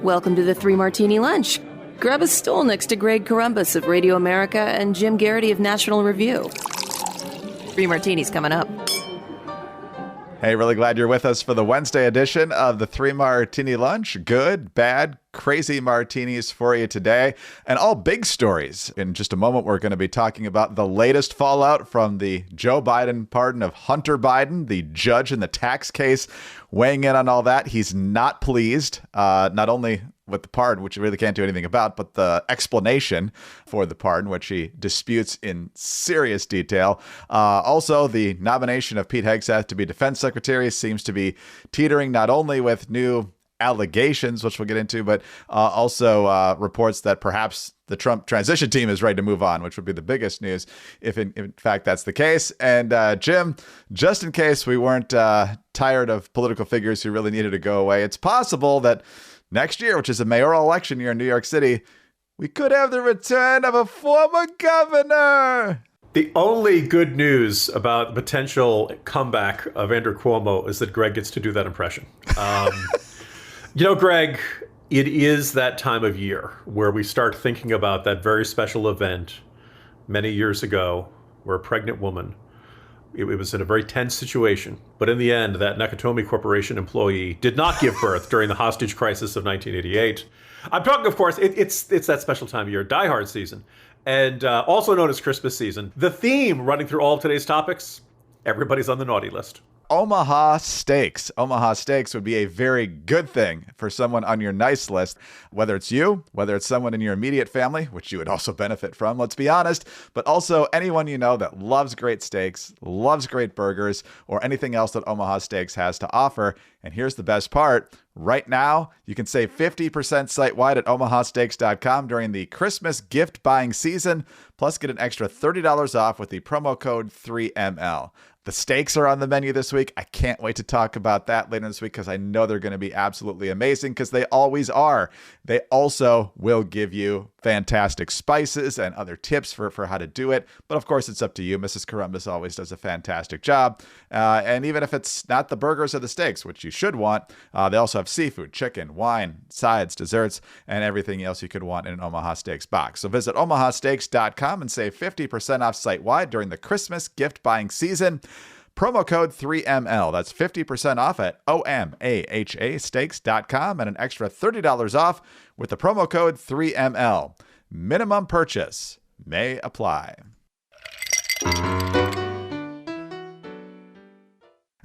Welcome to the Three Martini Lunch. Grab a stool next to Greg Columbus of Radio America and Jim Garrity of National Review. Three martinis coming up. Hey, really glad you're with us for the Wednesday edition of the Three Martini Lunch. Good, bad, crazy martinis for you today, and all big stories. In just a moment, we're going to be talking about the latest fallout from the Joe Biden pardon of Hunter Biden, the judge in the tax case, weighing in on all that. He's not pleased, not only with the pardon, which he really can't do anything about, but the explanation for the pardon, which he disputes in serious detail. Also, the nomination of Pete Hegseth to be defense secretary seems to be teetering not only with new allegations, which we'll get into, but also reports that perhaps the Trump transition team is ready to move on, which would be the biggest news if in fact that's the case. And Jim, just in case we weren't tired of political figures who really needed to go away, it's possible that next year, which is a mayoral election year in New York City, we could have the return of a former governor. The only good news about the potential comeback of Andrew Cuomo is that Greg gets to do that impression. Greg, it is that time of year where we start thinking about that very special event many years ago where a pregnant woman, it was in a very tense situation, but in the end, that Nakatomi Corporation employee did not give birth during the hostage crisis of 1988. I'm talking, of course, it's that special time of year, Die Hard season, and also known as Christmas season. The theme running through all of today's topics, everybody's on the naughty list. Omaha steaks. Omaha steaks would be a very good thing for someone on your nice list, whether it's you, whether it's someone in your immediate family, which you would also benefit from, let's be honest, but also anyone you know that loves great steaks, loves great burgers, or anything else that Omaha Steaks has to offer. And here's the best part. Right now, you can save 50% site-wide at omahasteaks.com during the Christmas gift buying season, plus get an extra $30 off with the promo code 3ML. The steaks are on the menu this week. I can't wait to talk about that later this week because I know they're going to be absolutely amazing because they always are. They also will give you fantastic spices and other tips for how to do it. But of course, it's up to you. Mrs. Columbus always does a fantastic job. And even if it's not the burgers or the steaks, which you should want, they also have seafood, chicken, wine, sides, desserts, and everything else you could want in an Omaha Steaks box. So visit omahasteaks.com and save 50% off site-wide during the Christmas gift buying season. Promo code 3ML. That's 50% off at omahasteaks.com and an extra $30 off with the promo code 3ML. Minimum purchase may apply.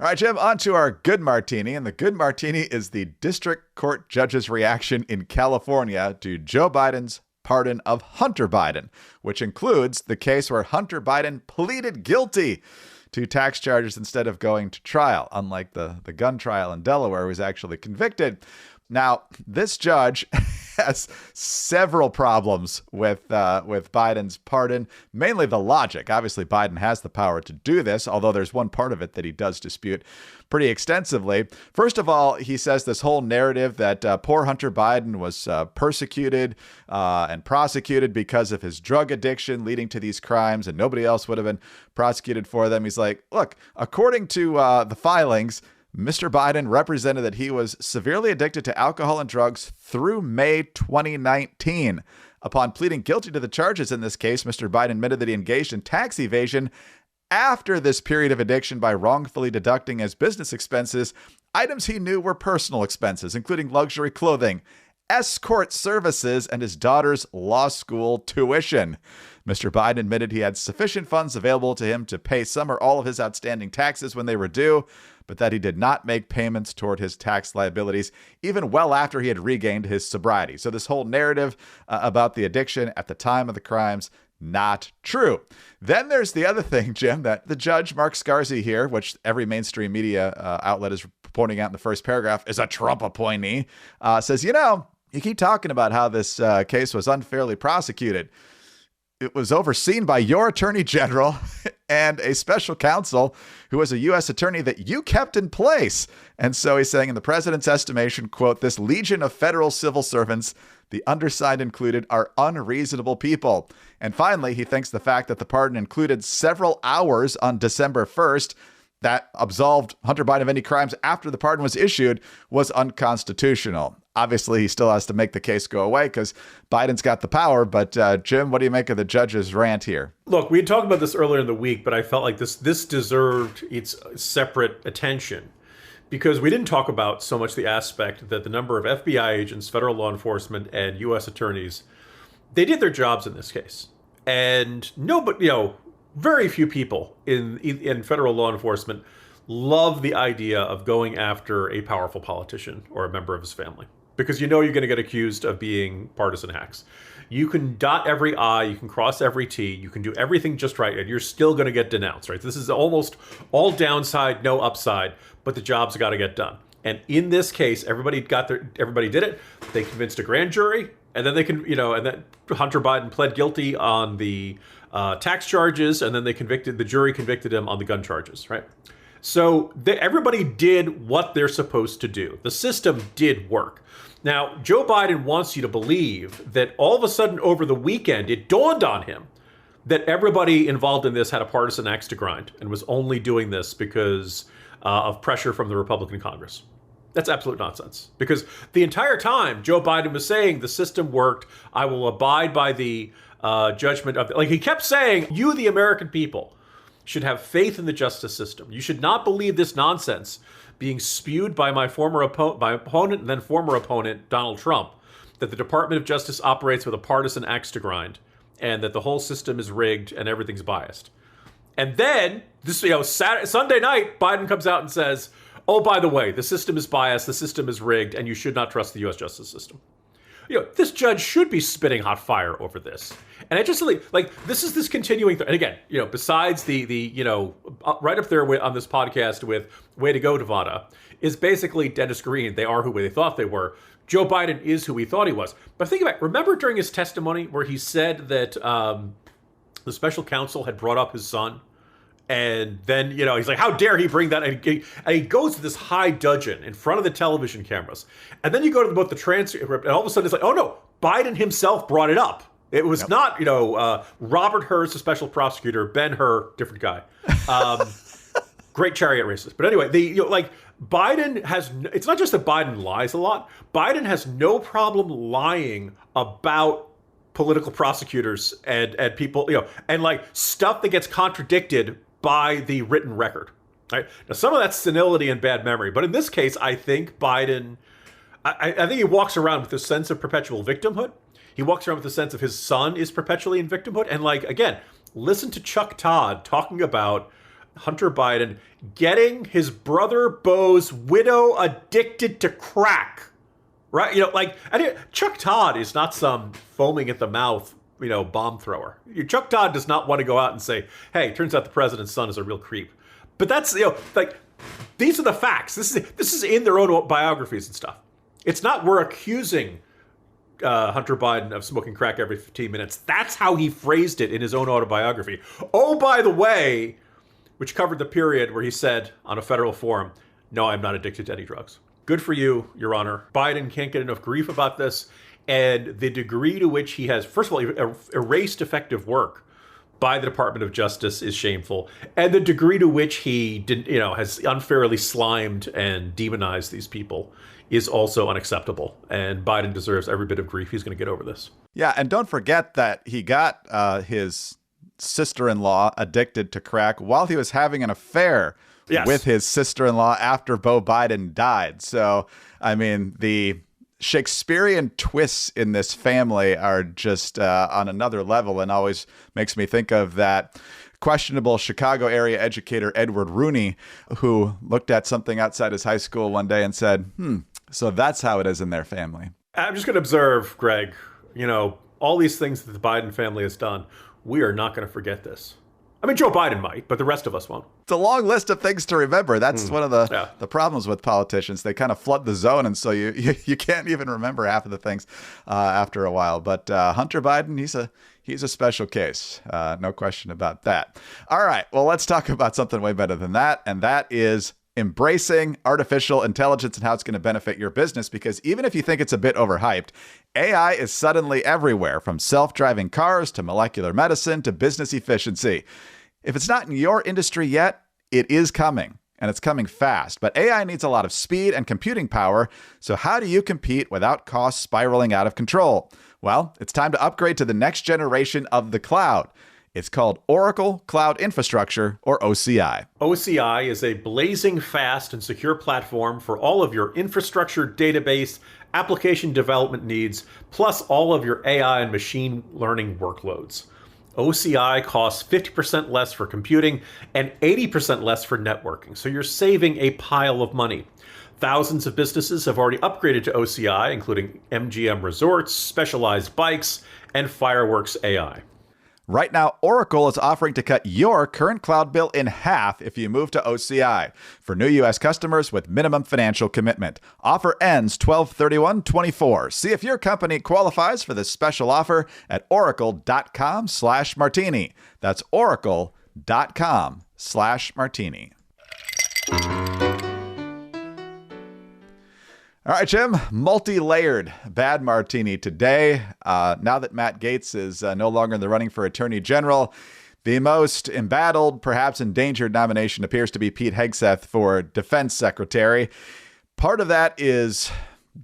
All right, Jim, on to our good martini. And the good martini is the district court judge's reaction in California to Joe Biden's pardon of Hunter Biden, which includes the case where Hunter Biden pleaded guilty to tax charges instead of going to trial, unlike the gun trial in Delaware, where he was actually convicted. Now, this judge has several problems with Biden's pardon, mainly the logic. Obviously, Biden has the power to do this, although there's one part of it that he does dispute pretty extensively. First of all, he says this whole narrative that poor Hunter Biden was persecuted and prosecuted because of his drug addiction leading to these crimes, and nobody else would have been prosecuted for them. He's like, look, according to the filings, Mr. Biden represented that he was severely addicted to alcohol and drugs through May 2019. Upon pleading guilty to the charges in this case, Mr. Biden admitted that he engaged in tax evasion after this period of addiction by wrongfully deducting as business expenses items he knew were personal expenses, including luxury clothing, escort services, and his daughter's law school tuition. Mr. Biden admitted he had sufficient funds available to him to pay some or all of his outstanding taxes when they were due, but that he did not make payments toward his tax liabilities, even well after he had regained his sobriety. So this whole narrative about the addiction at the time of the crimes, not true. Then there's the other thing, Jim, that the judge, Mark Scarsi here, which every mainstream media outlet is pointing out in the first paragraph, is a Trump appointee, says, you keep talking about how this case was unfairly prosecuted. It was overseen by your attorney general and a special counsel who was a U.S. attorney that you kept in place. And so he's saying, in the president's estimation, quote, this legion of federal civil servants, the undersigned included, are unreasonable people. And finally, he thinks the fact that the pardon included several hours on December 1st that absolved Hunter Biden of any crimes after the pardon was issued was unconstitutional. Obviously, he still has to make the case go away because Biden's got the power. But Jim, what do you make of the judge's rant here? Look, we had talked about this earlier in the week, but I felt like this deserved its separate attention because we didn't talk about so much the aspect that the number of FBI agents, federal law enforcement, and U.S. attorneys, they did their jobs in this case. And very few people in federal law enforcement love the idea of going after a powerful politician or a member of his family. Because you're going to get accused of being partisan hacks. You can dot every I, you can cross every T, you can do everything just right, and you're still going to get denounced, right? This is almost all downside, no upside, but the job's got to get done. And in this case, everybody did it. They convinced a grand jury, and then and then Hunter Biden pled guilty on the tax charges, and then the jury convicted him on the gun charges, right? So everybody did what they're supposed to do. The system did work. Now, Joe Biden wants you to believe that all of a sudden over the weekend, it dawned on him that everybody involved in this had a partisan axe to grind and was only doing this because of pressure from the Republican Congress. That's absolute nonsense. Because the entire time, Joe Biden was saying the system worked. I will abide by the judgment of he kept saying, you, the American people, should have faith in the justice system. You should not believe this nonsense being spewed by my opponent and then former opponent, Donald Trump, that the Department of Justice operates with a partisan axe to grind and that the whole system is rigged and everything's biased. And then, Sunday night, Biden comes out and says, oh, by the way, the system is biased, the system is rigged, and you should not trust the U.S. justice system. This judge should be spitting hot fire over this. And I just this is this continuing and again, besides the right up there on this podcast with way to go, Nevada, is basically Dennis Green. They are who they thought they were. Joe Biden is who he thought he was. But think about it. Remember during his testimony where he said that the special counsel had brought up his son? And then, he's like, how dare he bring that? And he goes to this high dudgeon in front of the television cameras. And then you go to both the transcript, and all of a sudden it's like, oh no, Biden himself brought it up. It was not, Robert Hur's the special prosecutor, Ben Hur, different guy. Great chariot races. But anyway, Biden has, it's not just that Biden lies a lot. Biden has no problem lying about political prosecutors and people, and stuff that gets contradicted by the written record. Right? Now, some of that's senility and bad memory, but in this case, I think Biden, I think he walks around with a sense of perpetual victimhood. He walks around with a sense of his son is perpetually in victimhood. And again, listen to Chuck Todd talking about Hunter Biden getting his brother Beau's widow addicted to crack. Right? Chuck Todd is not some foaming at the mouth, bomb thrower. Chuck Todd does not want to go out and say, hey, it turns out the president's son is a real creep. But that's, these are the facts. This is in their own biographies and stuff. It's not we're accusing Hunter Biden of smoking crack every 15 minutes. That's how he phrased it in his own autobiography. Oh, by the way, which covered the period where he said on a federal forum, no, I'm not addicted to any drugs. Good for you, Your Honor. Biden can't get enough grief about this. And the degree to which he has, first of all, erased effective work by the Department of Justice is shameful. And the degree to which he didn't, has unfairly slimed and demonized these people is also unacceptable. And Biden deserves every bit of grief he's going to get over this. Yeah, and don't forget that he got his sister-in-law addicted to crack while he was having an affair with his sister-in-law after Beau Biden died. So, I mean, the Shakespearean twists in this family are just on another level, and always makes me think of that questionable Chicago area educator, Edward Rooney, who looked at something outside his high school one day and said, so that's how it is in their family. I'm just going to observe, Greg, all these things that the Biden family has done, we are not going to forget this. I mean, Joe Biden might, but the rest of us won't. It's a long list of things to remember. That's one of the problems with politicians. They kind of flood the zone, and so you can't even remember half of the things after a while. But Hunter Biden, he's a special case. No question about that. All right, well, let's talk about something way better than that, and that is embracing artificial intelligence and how it's going to benefit your business. Because even if you think it's a bit overhyped, AI is suddenly everywhere, from self-driving cars to molecular medicine to business efficiency. If it's not in your industry yet, it is coming. and it's coming fast. But AI needs a lot of speed and computing power, so how do you compete without costs spiraling out of control? Well, it's time to upgrade to the next generation of the cloud. It's called Oracle Cloud Infrastructure, or OCI. OCI is a blazing fast and secure platform for all of your infrastructure, database, application development needs, plus all of your AI and machine learning workloads. OCI costs 50% less for computing and 80% less for networking, so you're saving a pile of money. Thousands of businesses have already upgraded to OCI, including MGM Resorts, Specialized Bikes, and Fireworks AI. Right now, Oracle is offering to cut your current cloud bill in half if you move to OCI for new U.S. customers with minimum financial commitment. Offer ends 12/31/24. See if your company qualifies for this special offer at oracle.com/martini. That's oracle.com/martini. All right, Jim, multi-layered bad martini today. Now that Matt Gaetz is no longer in the running for Attorney General, the most embattled, perhaps endangered nomination appears to be Pete Hegseth for Defense Secretary. Part of that is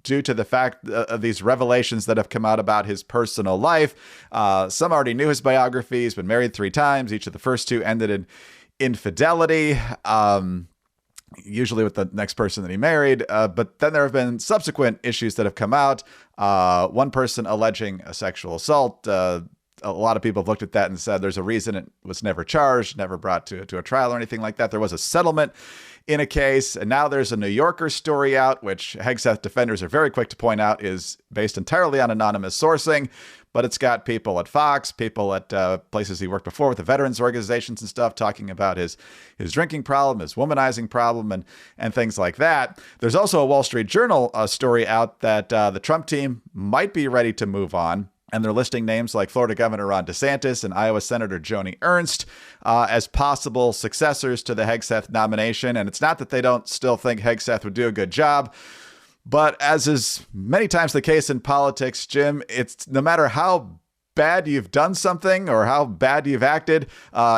due to the fact of these revelations that have come out about his personal life. Some already knew his biography. He's been married 3 times. Each of the first 2 ended in infidelity. Usually with the next person that he married. But then there have been subsequent issues that have come out. One person alleging a sexual assault. A lot of people have looked at that and said there's a reason it was never charged, never brought to a trial or anything like that. There was a settlement in a case. And now there's a New Yorker story out, which Hegseth defenders are very quick to point out is based entirely on anonymous sourcing. But it's got people at Fox, people at places he worked before with the veterans organizations and stuff talking about his drinking problem, his womanizing problem, and things like that. There's also a Wall Street Journal story out that the Trump team might be ready to move on. And they're listing names like Florida Governor Ron DeSantis and Iowa Senator Joni Ernst as possible successors to the Hegseth nomination. And it's not that they don't still think Hegseth would do a good job. But as is many times the case in politics, Jim, it's no matter how bad you've done something or how bad you've acted,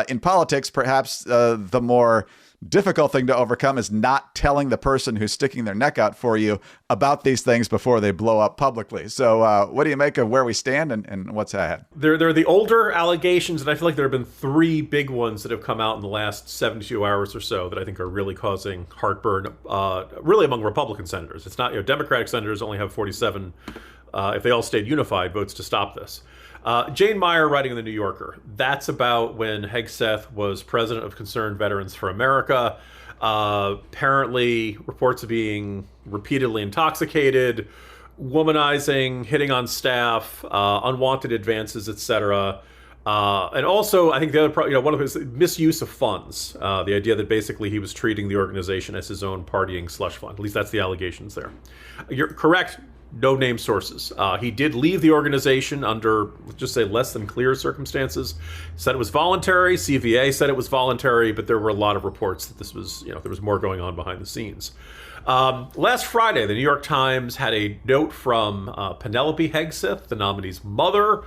in politics, perhaps the more difficult thing to overcome is not telling the person who's sticking their neck out for you about these things before they blow up publicly. So what do you make of where we stand and what's ahead? There are the older allegations, and I feel like there have been 3 big ones that have come out in the last 72 hours or so that I think are really causing heartburn, really among Republican senators. It's not, Democratic senators only have 47, if they all stayed unified, votes to stop this. Jane Meyer writing in the New Yorker. That's about when Hegseth was president of Concerned Veterans for America. Apparently, reports of being repeatedly intoxicated, womanizing, hitting on staff, unwanted advances, etc. And also, I think the other, one of his misuse of funds. The idea that basically he was treating the organization as his own partying slush fund. At least that's the allegations there. You're correct. No name sources. He did leave the organization under, let's just say, less than clear circumstances. Said it was voluntary. CVA said it was voluntary, but there were a lot of reports that this was, there was more going on behind the scenes. Last Friday, the New York Times had a note from Penelope Hegseth, the nominee's mother,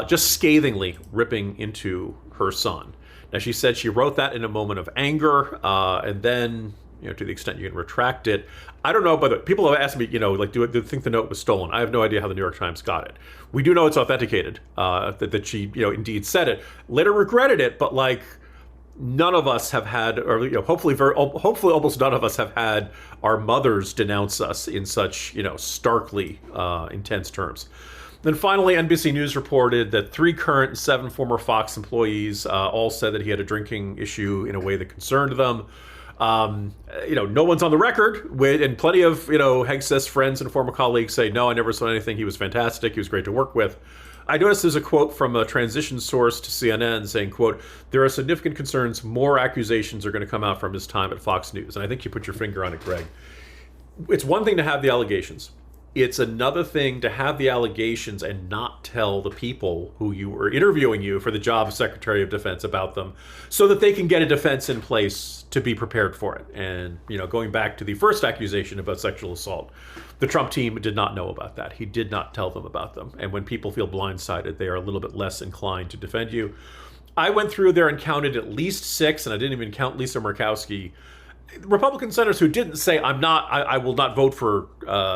just scathingly ripping into her son. Now, she said she wrote that in a moment of anger, and then, to the extent you can retract it. I don't know, but people have asked me, do you think the note was stolen? I have no idea how the New York Times got it. We do know it's authenticated, that she, indeed said it. Later regretted it, but none of us have had, or hopefully almost none of us have had our mothers denounce us in such, starkly intense terms. Then finally, NBC News reported that 3 current and 7 former Fox employees all said that he had a drinking issue in a way that concerned them. No one's on the record, and plenty of, Hegseth's friends and former colleagues say, no, I never saw anything. He was fantastic. He was great to work with. I noticed there's a quote from a transition source to CNN saying, quote, there are significant concerns more accusations are going to come out from his time at Fox News. And I think you put your finger on it, Greg. It's one thing to have the allegations. It's another thing to have the allegations and not tell the people who you were interviewing you for the job of Secretary of Defense about them so that they can get a defense in place to be prepared for it. And, going back to the first accusation about sexual assault, the Trump team did not know about that. He did not tell them about them. And when people feel blindsided, they are a little bit less inclined to defend you. I went through there and counted at least 6, and I didn't even count Lisa Murkowski, Republican senators who didn't say, I will not vote for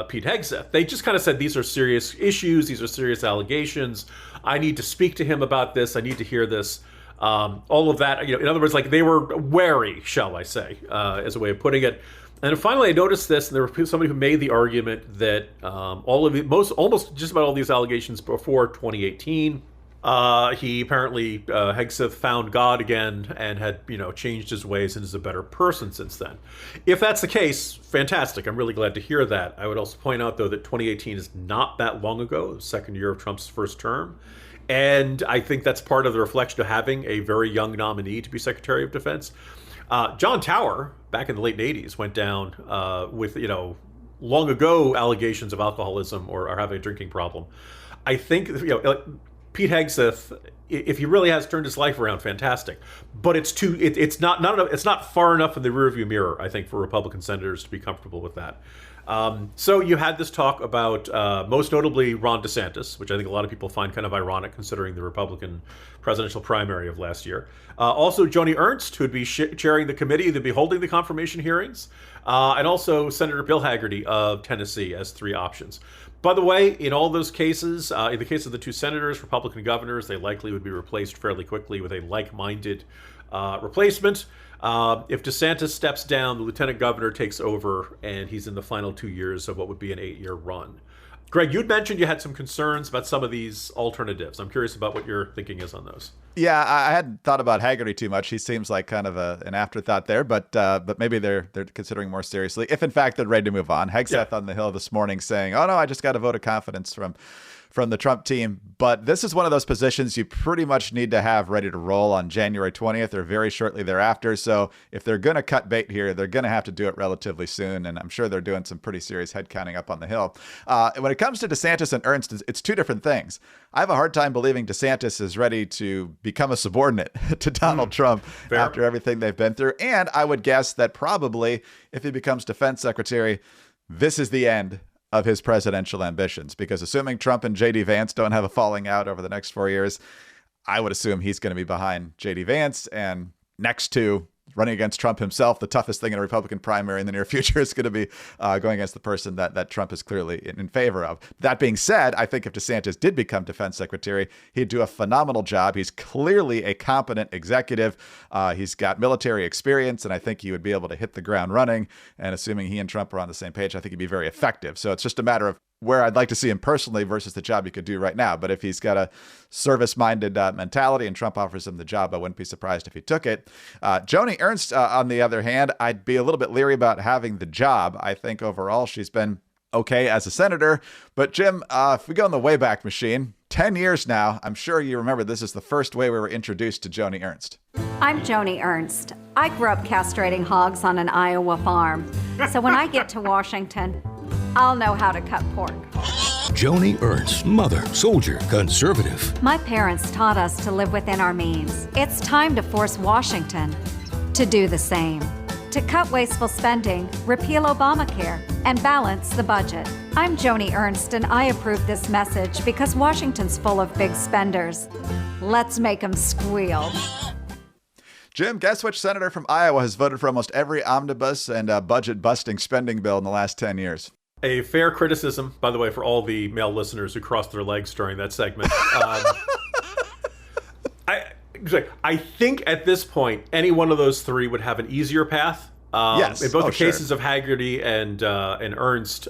Pete Hegseth. They just kind of said, these are serious issues. These are serious allegations. I need to speak to him about this. I need to hear this. All of that, in other words, like they were wary, shall I say, as a way of putting it. And finally, I noticed this, and there was somebody who made the argument that almost just about all these allegations before 2018, he apparently, Hegseth found God again and had, changed his ways and is a better person since then. If that's the case, fantastic. I'm really glad to hear that. I would also point out, though, that 2018 is not that long ago, the second year of Trump's first term. And I think that's part of the reflection of having a very young nominee to be Secretary of Defense. John Tower, back in the late 80s, went down with, long ago allegations of alcoholism or having a drinking problem. I think, Pete Hegseth, if he really has turned his life around, fantastic. But it's not far enough in the rearview mirror, I think, for Republican senators to be comfortable with that. So you had this talk about most notably Ron DeSantis, which I think a lot of people find kind of ironic considering the Republican presidential primary of last year. Also Joni Ernst, who would be chairing the committee that would be holding the confirmation hearings, and also Senator Bill Hagerty of Tennessee as three options. By the way, in all those cases, in the case of the two senators, Republican governors, they likely would be replaced fairly quickly with a like-minded replacement. If DeSantis steps down, the lieutenant governor takes over, and he's in the final 2 years of what would be an 8-year run. Greg, you'd mentioned you had some concerns about some of these alternatives. I'm curious about what your thinking is on those. Yeah, I hadn't thought about Hagerty too much. He seems like kind of an afterthought there, but maybe they're considering more seriously. If in fact they're ready to move on. Hegseth on the Hill this morning saying, "Oh no, I just got a vote of confidence from the Trump team." But this is one of those positions you pretty much need to have ready to roll on January 20th or very shortly thereafter. So if they're going to cut bait here, they're going to have to do it relatively soon. And I'm sure they're doing some pretty serious head counting up on the Hill. When it comes to DeSantis and Ernst, it's two different things. I have a hard time believing DeSantis is ready to become a subordinate to Donald Trump after everything they've been through. And I would guess that probably if he becomes defense secretary, this is the end of his presidential ambitions, because assuming Trump and J.D. Vance don't have a falling out over the next 4 years, I would assume he's going to be behind J.D. Vance, and next to running against Trump himself, the toughest thing in a Republican primary in the near future is going to be going against the person that Trump is clearly in favor of. That being said, I think if DeSantis did become defense secretary, he'd do a phenomenal job. He's clearly a competent executive. He's got military experience, and I think he would be able to hit the ground running. And assuming he and Trump are on the same page, I think he'd be very effective. So it's just a matter of where I'd like to see him personally versus the job he could do right now. But if he's got a service-minded mentality and Trump offers him the job, I wouldn't be surprised if he took it. Joni Ernst, on the other hand, I'd be a little bit leery about having the job. I think overall she's been okay as a senator. But Jim, if we go in the Wayback Machine, 10 years now, I'm sure you remember this is the first way we were introduced to Joni Ernst. I'm Joni Ernst. I grew up castrating hogs on an Iowa farm. So when I get to Washington, I'll know how to cut pork. Joni Ernst, mother, soldier, conservative. My parents taught us to live within our means. It's time to force Washington to do the same. To cut wasteful spending, repeal Obamacare, and balance the budget. I'm Joni Ernst, and I approve this message because Washington's full of big spenders. Let's make them squeal. Jim, guess which senator from Iowa has voted for almost every omnibus and budget-busting spending bill in the last 10 years? A fair criticism, by the way, for all the male listeners who crossed their legs during that segment. I think at this point, any one of those three would have an easier path. Yes. In both the cases of Hagerty and Ernst,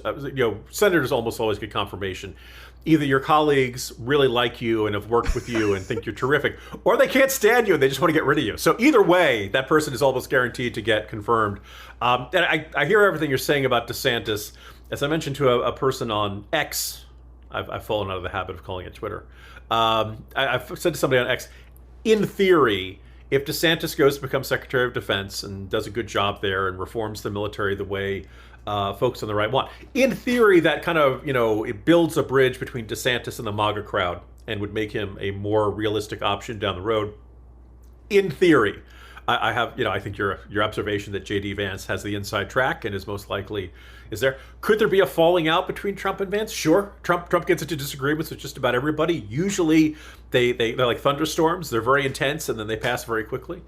senators almost always get confirmation. Either your colleagues really like you and have worked with you and think you're terrific, or they can't stand you and they just want to get rid of you. So either way, that person is almost guaranteed to get confirmed. And I hear everything you're saying about DeSantis. As I mentioned to a person on X, I've fallen out of the habit of calling it Twitter. I've said to somebody on X, in theory, if DeSantis goes to become Secretary of Defense and does a good job there and reforms the military the way folks on the right want, in theory, that kind of, it builds a bridge between DeSantis and the MAGA crowd and would make him a more realistic option down the road. In theory, I think your observation that J.D. Vance has the inside track and is most likely is there. Could there be a falling out between Trump and Vance? Sure. Trump gets into disagreements with just about everybody. Usually they're like thunderstorms. They're very intense and then they pass very quickly.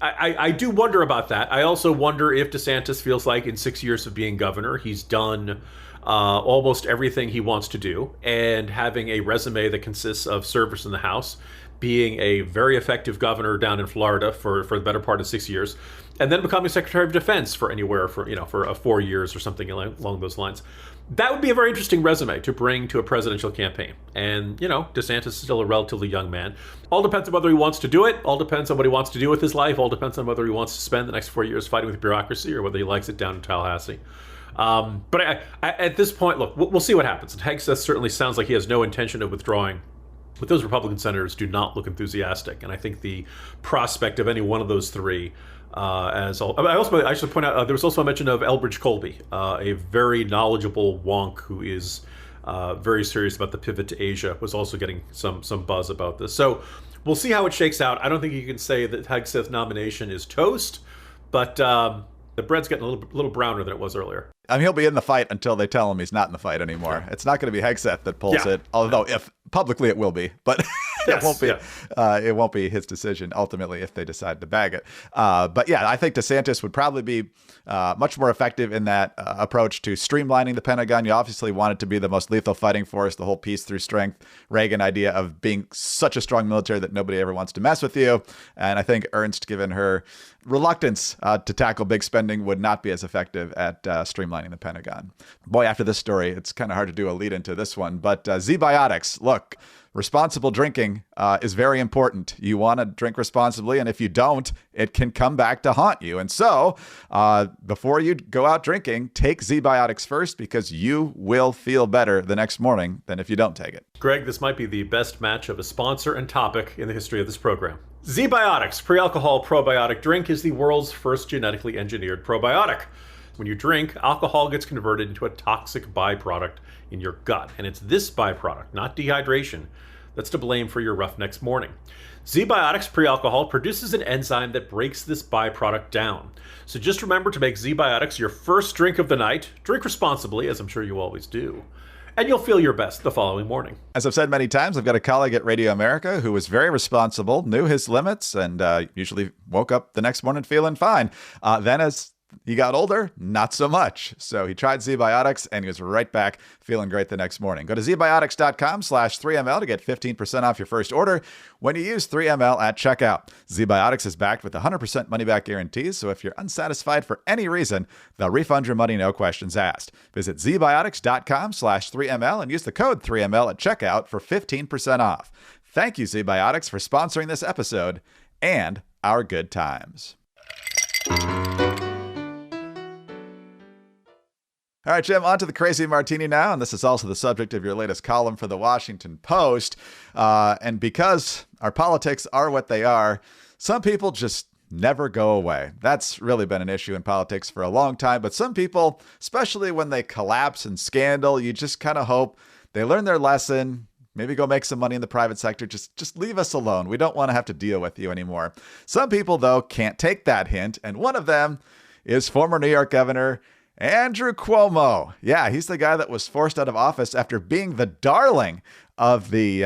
I do wonder about that. I also wonder if DeSantis feels like in 6 years of being governor, he's done almost everything he wants to do, and having a resume that consists of service in the House, being a very effective governor down in Florida for the better part of 6 years, and then becoming Secretary of Defense for anywhere for 4 years or something along those lines. That would be a very interesting resume to bring to a presidential campaign. And, DeSantis is still a relatively young man. All depends on whether he wants to do it. All depends on what he wants to do with his life. All depends on whether he wants to spend the next 4 years fighting with bureaucracy or whether he likes it down in Tallahassee. But I, at this point, look, we'll see what happens. And Hegseth certainly sounds like he has no intention of withdrawing. But those Republican senators do not look enthusiastic. And I think the prospect of any one of those three I should point out, there was also a mention of Elbridge Colby, a very knowledgeable wonk who is very serious about the pivot to Asia, was also getting some buzz about this. So we'll see how it shakes out. I don't think you can say that Hegseth's nomination is toast, but the bread's getting a little browner than it was earlier. I mean, he'll be in the fight until they tell him he's not in the fight anymore. It's not going to be Hegseth that pulls it, although if publicly it will be, but it won't be. Yeah. It won't be his decision ultimately if they decide to bag it. But yeah, I think DeSantis would probably be much more effective in that approach to streamlining the Pentagon. You obviously want it to be the most lethal fighting force, the whole peace through strength Reagan idea of being such a strong military that nobody ever wants to mess with you. And I think Ernst, given her reluctance to tackle big spending, would not be as effective at streamlining the Pentagon. Boy, after this story, it's kind of hard to do a lead into this one, but Z-Biotics, look, responsible drinking is very important. You want to drink responsibly, and if you don't, it can come back to haunt you. And so before you go out drinking, take Z-Biotics first, because you will feel better the next morning than if you don't take it. Greg, this might be the best match of a sponsor and topic in the history of this program. Z-Biotics pre-alcohol probiotic drink is the world's first genetically engineered probiotic. When you drink, alcohol gets converted into a toxic byproduct in your gut. And it's this byproduct, not dehydration, that's to blame for your rough next morning. Z-Biotics pre-alcohol produces an enzyme that breaks this byproduct down. So just remember to make Z-Biotics your first drink of the night. Drink responsibly, as I'm sure you always do, and you'll feel your best the following morning. As I've said many times, I've got a colleague at Radio America who was very responsible, knew his limits, and usually woke up the next morning feeling fine. Then as he got older, not so much. So he tried Z-Biotics and he was right back feeling great the next morning. Go to zbiotics.com/3ml to get 15% off your first order when you use 3ml at checkout. Z-Biotics is backed with 100% money-back guarantees, so if you're unsatisfied for any reason, they'll refund your money, no questions asked. Visit zbiotics.com/3ml and use the code 3ml at checkout for 15% off. Thank you, Z-Biotics, for sponsoring this episode and our good times. All right, Jim, on to the crazy martini now. And this is also the subject of your latest column for the Washington Post. And because our politics are what they are, some people just never go away. That's really been an issue in politics for a long time. But some people, especially when they collapse in scandal, you just kind of hope they learn their lesson, maybe go make some money in the private sector. Just leave us alone. We don't want to have to deal with you anymore. Some people, though, can't take that hint. And one of them is former New York Governor Andrew Cuomo. Yeah, he's the guy that was forced out of office after being the darling of the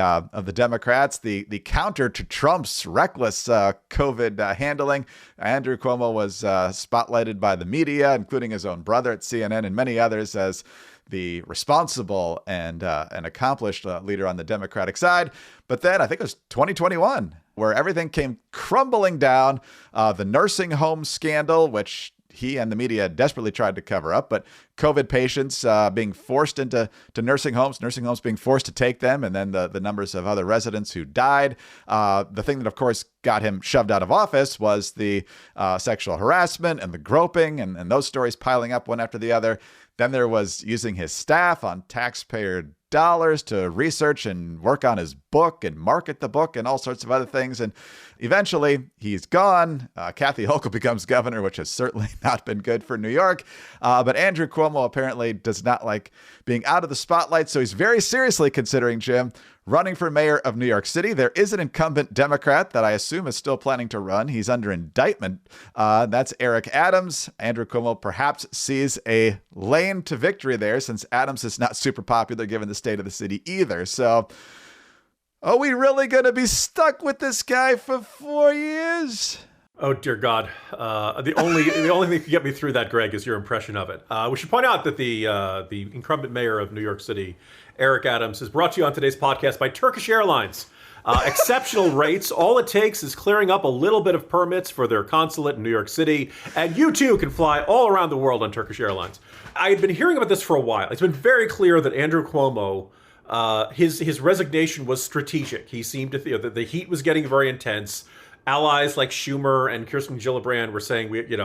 Democrats, the counter to Trump's reckless COVID handling. Andrew Cuomo was spotlighted by the media, including his own brother at CNN and many others, as the responsible and accomplished leader on the Democratic side. But then I think it was 2021 where everything came crumbling down. The nursing home scandal, which he and the media desperately tried to cover up, but COVID patients being forced into nursing homes being forced to take them, and then the numbers of other residents who died. The thing that, of course, got him shoved out of office was the sexual harassment and the groping and those stories piling up one after the other. Then there was using his staff on taxpayer dollars to research and work on his book and market the book and all sorts of other things. And eventually he's gone. Kathy Hochul becomes governor, which has certainly not been good for New York. But Andrew Cuomo apparently does not like being out of the spotlight. So he's very seriously considering, Jim, running for mayor of New York City. There is an incumbent Democrat that I assume is still planning to run. He's under indictment. That's Eric Adams. Andrew Cuomo perhaps sees a lane to victory there, since Adams is not super popular given the state of the city either. So are we really going to be stuck with this guy for 4 years? Oh, dear God. The only thing that can get me through that, Greg, is your impression of it. We should point out that the incumbent mayor of New York City, Eric Adams, is brought to you on today's podcast by Turkish Airlines. Exceptional rates. All it takes is clearing up a little bit of permits for their consulate in New York City, and you too can fly all around the world on Turkish Airlines. I had been hearing about this for a while. It's been very clear that Andrew Cuomo, his resignation was strategic. He seemed to think that the heat was getting very intense. Allies like Schumer and Kirsten Gillibrand were saying, he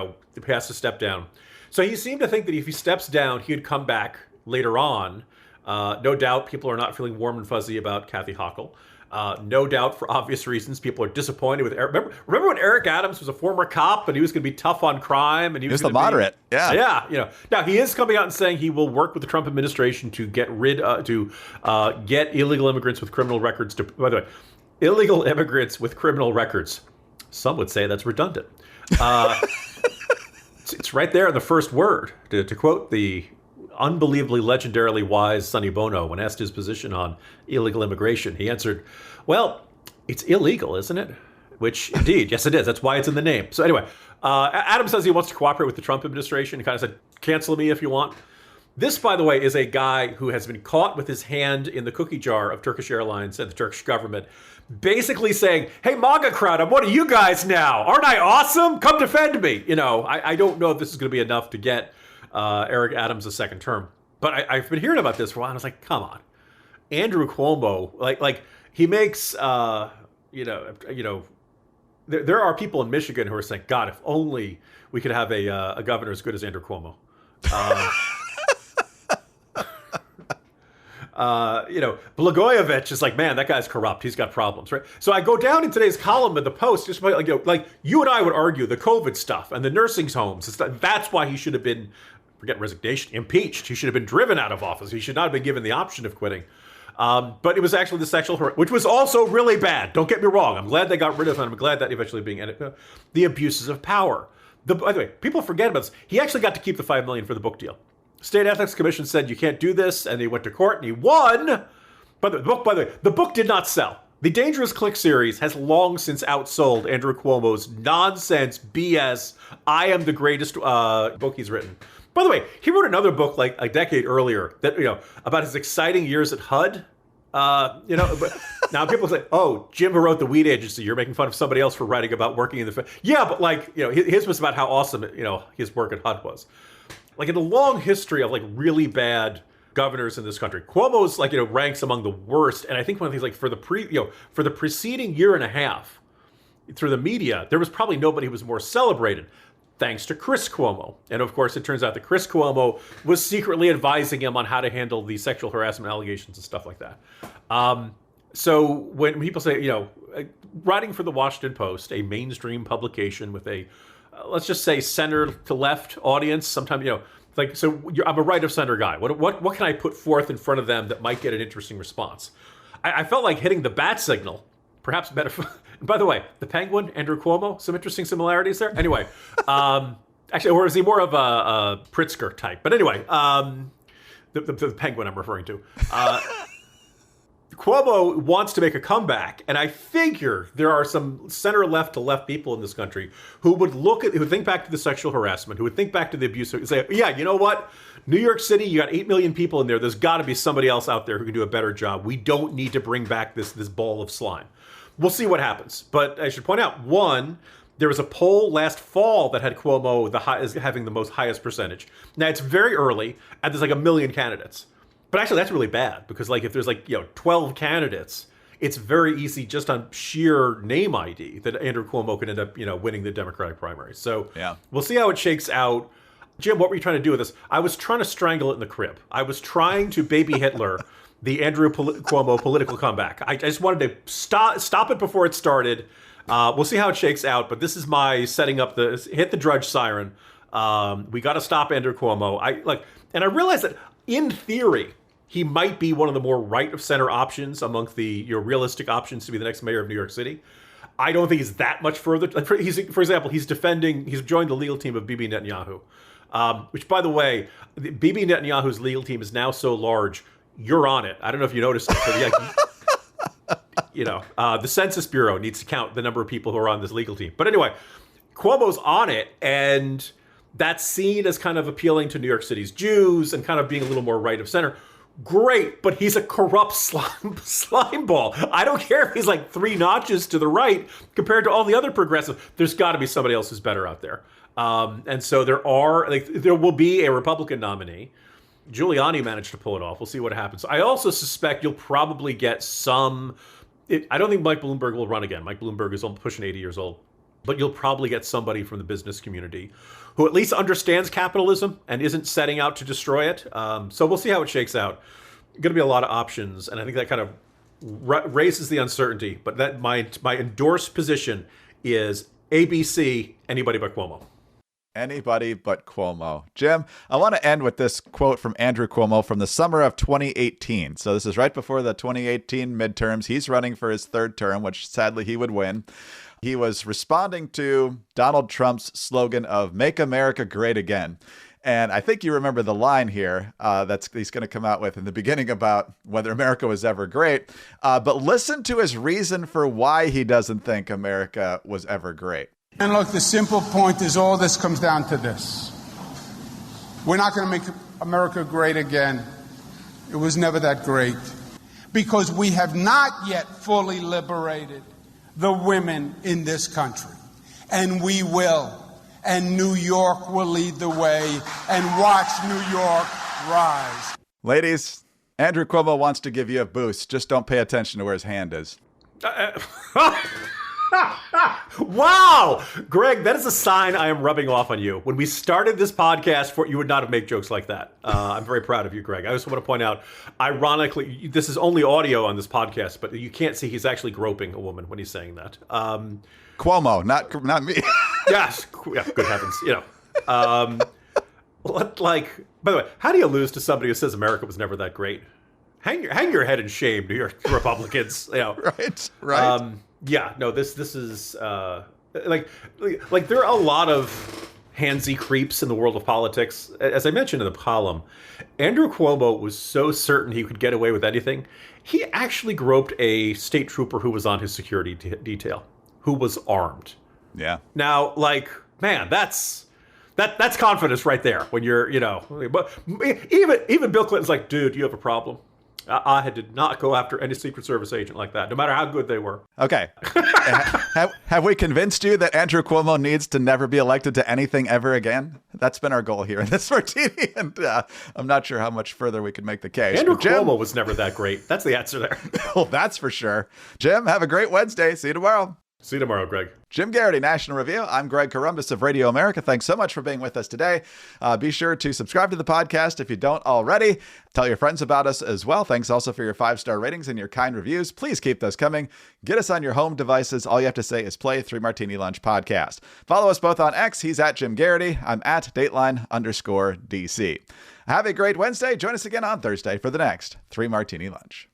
has to step down. So he seemed to think that if he steps down, he'd come back later on. No doubt people are not feeling warm and fuzzy about Kathy Hochul. No doubt, for obvious reasons, people are disappointed with Eric. Remember when Eric Adams was a former cop and he was going to be tough on crime? And he was the moderate. Yeah. Yeah. Now, he is coming out and saying he will work with the Trump administration to get get illegal immigrants with criminal records. By the way, illegal immigrants with criminal records. Some would say that's redundant. It's right there in the first word. To quote the unbelievably legendarily wise Sonny Bono, when asked his position on illegal immigration, he answered, well, it's illegal, isn't it? Which, indeed, yes, it is. That's why it's in the name. So anyway, Adams says he wants to cooperate with the Trump administration. He kind of said, cancel me if you want. This, by the way, is a guy who has been caught with his hand in the cookie jar of Turkish Airlines and the Turkish government, basically saying, hey, MAGA crowd, I'm one of you guys now. Aren't I awesome? Come defend me. I don't know if this is going to be enough to get Eric Adams a second term. But I've been hearing about this for a while, and I was like, come on. Andrew Cuomo, like he makes, there are people in Michigan who are saying, God, if only we could have a governor as good as Andrew Cuomo. Blagojevich is like, man, that guy's corrupt. He's got problems, right? So I go down in today's column in the Post, just like you and I would argue the COVID stuff and the nursing homes. That's why he should have been, forget resignation, impeached. He should have been driven out of office. He should not have been given the option of quitting. But it was actually the sexual harassment, which was also really bad. Don't get me wrong. I'm glad they got rid of him. I'm glad that eventually being the abuses of power. By the way, people forget about this. He actually got to keep the $5 million for the book deal. State Ethics Commission said you can't do this, and he went to court and he won. But the book did not sell. The Dangerous Click series has long since outsold Andrew Cuomo's nonsense BS. I am the greatest book he's written. By the way, he wrote another book like a decade earlier that about his exciting years at HUD. But now people say, "Oh, Jim who wrote the Weed Agency, you're making fun of somebody else for writing about working in the." Yeah, but his was about how awesome his work at HUD was. Like in a long history of really bad governors in this country, Cuomo's ranks among the worst. And I think one of the things for the preceding year and a half through the media, there was probably nobody who was more celebrated, thanks to Chris Cuomo. And of course, it turns out that Chris Cuomo was secretly advising him on how to handle the sexual harassment allegations and stuff like that. So when people say, writing for the Washington Post, a mainstream publication with a let's just say center to left audience, sometimes, I'm a right of center guy. What can I put forth in front of them that might get an interesting response? I felt like hitting the bat signal, perhaps better. By the way, the Penguin, Andrew Cuomo, some interesting similarities there. Anyway, actually, or is he more of a Pritzker type? But anyway, the Penguin I'm referring to. Cuomo wants to make a comeback, and I figure there are some center left to left people in this country who would who would think back to the sexual harassment, who would think back to the abuse, and say, yeah, you know what? New York City, you got 8 million people in there. There's got to be somebody else out there who can do a better job. We don't need to bring back this ball of slime. We'll see what happens. But I should point out, one, there was a poll last fall that had Cuomo having the most highest percentage. Now, it's very early, and there's 1 million candidates. But actually, that's really bad because, if there's 12 candidates, it's very easy just on sheer name ID that Andrew Cuomo could end up, winning the Democratic primary. So yeah, we'll see how it shakes out. Jim, what were you trying to do with this? I was trying to strangle it in the crib. I was trying to baby Hitler the Andrew Cuomo political comeback. I just wanted to stop it before it started. We'll see how it shakes out. But this is my setting up hit the Drudge siren. We got to stop Andrew Cuomo. And I realized that in theory, he might be one of the more right of center options amongst the realistic options to be the next mayor of New York City. I don't think he's that much further. For example, he's joined the legal team of Bibi Netanyahu, which, by the way, Bibi Netanyahu's legal team is now so large, you're on it. I don't know if you noticed it, but the Census Bureau needs to count the number of people who are on this legal team. But anyway, Cuomo's on it, and that's seen as kind of appealing to New York City's Jews and kind of being a little more right of center. Great, but he's a corrupt slime ball. I don't care if he's like 3 notches to the right compared to all the other progressives. There's got to be somebody else who's better out there. And so there will be a Republican nominee. Giuliani managed to pull it off. We'll see what happens. I also suspect you'll probably get some. I don't think Mike Bloomberg will run again. Mike Bloomberg is pushing 80 years old. But you'll probably get somebody from the business community who at least understands capitalism and isn't setting out to destroy it. So we'll see how it shakes out. Going to be a lot of options, and I think that kind of raises the uncertainty. But that my endorsed position is ABC, anybody but Cuomo. Anybody but Cuomo. Jim, I want to end with this quote from Andrew Cuomo from the summer of 2018. So this is right before the 2018 midterms. He's running for his 3rd term, which sadly he would win. He was responding to Donald Trump's slogan of "Make America Great Again." And I think you remember the line here he's going to come out with in the beginning about whether America was ever great. But listen to his reason for why he doesn't think America was ever great. And look, the simple point is all this comes down to this. We're not going to make America great again. It was never that great. Because we have not yet fully liberated the women in this country. And we will. And New York will lead the way. And watch New York rise. Ladies, Andrew Cuomo wants to give you a boost. Just don't pay attention to where his hand is. Wow! Greg, that is a sign I am rubbing off on you. When we started this podcast, you would not have made jokes like that. I'm very proud of you, Greg. I also want to point out, ironically, this is only audio on this podcast, but you can't see he's actually groping a woman when he's saying that. Cuomo, not me. Yes. Yeah, good heavens. By the way, how do you lose to somebody who says America was never that great? Hang your head in shame, New York Republicans. Right. Yeah, no, this is like there are a lot of handsy creeps in the world of politics. As I mentioned in the column, Andrew Cuomo was so certain he could get away with anything. He actually groped a state trooper who was on his security detail, who was armed. Yeah. Now, man, that's confidence right there. When you're, but even Bill Clinton's like, dude, you have a problem. I did not go after any Secret Service agent like that, no matter how good they were. Okay. Have we convinced you that Andrew Cuomo needs to never be elected to anything ever again? That's been our goal here in this Martini, and I'm not sure how much further we can make the case. Andrew Cuomo was never that great. That's the answer there. Well, that's for sure. Jim, have a great Wednesday. See you tomorrow. See you tomorrow, Greg. Jim Garrity, National Review. I'm Greg Corombos of Radio America. Thanks so much for being with us today. Be sure to subscribe to the podcast if you don't already. Tell your friends about us as well. Thanks also for your 5-star ratings and your kind reviews. Please keep those coming. Get us on your home devices. All you have to say is play 3 Martini Lunch podcast. Follow us both on X. He's at Jim Garrity. I'm at Dateline_DC. Have a great Wednesday. Join us again on Thursday for the next 3 Martini Lunch.